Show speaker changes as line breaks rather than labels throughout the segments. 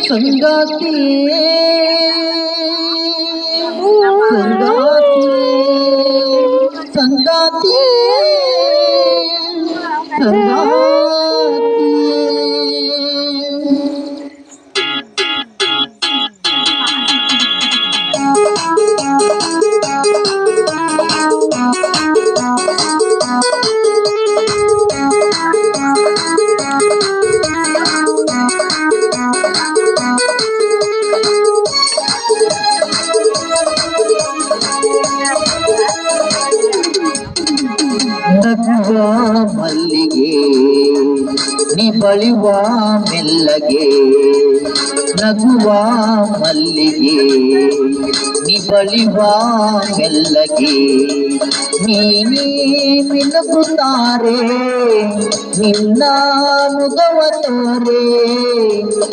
ಸಂಗಾತಿ ಸಂಗಾತಿ ಸಂಗಾತಿ ಸಂಗಾತಿ ನಗುವ ಮಲ್ಲಿಗೆ ನೀ ಬಳಿವ ಮೆಲ್ಲಗೆ ನಗುವ ಮಲ್ಲಿಗೆ ನೀ ಬಳಿವ ಮೆಲ್ಲಗೆ ನೀನೇ ಮಿನುಗುತ್ತಾರೆ ನಿನ್ನ ಮುಗವ ತೋರೆ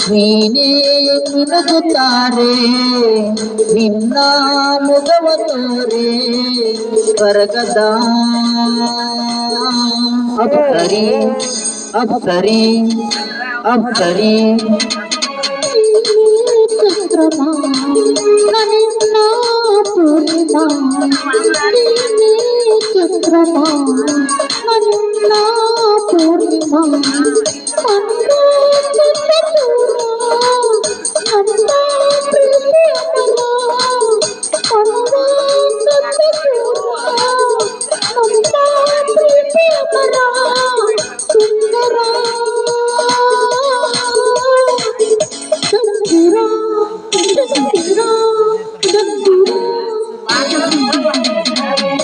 ನೀನೇ ಮಿನುಗುತ್ತಾರೆ ನಿನ್ನ ಮುಗವ ತೋರೆ ಸ್ವರ್ಗದ ಅಪ್ಸರಿ ಅಪ್ಸರಿ ಅಪ್ಸರಿ ಚಂದ್ರಮಾ ನನ್ನ ಪೂರ್ಣಿಮಾ ಚಂದ್ರಮಾ ನನ್ನ ಪೂರ್ಣಿಮಾ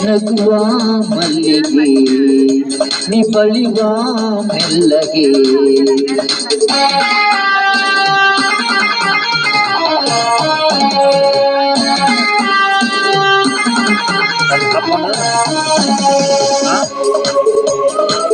ನಗುವ ಮಲ್ಲಿಗೆ ನೀ ಬಳಿವ ಮೆಲ್ಲಗೆ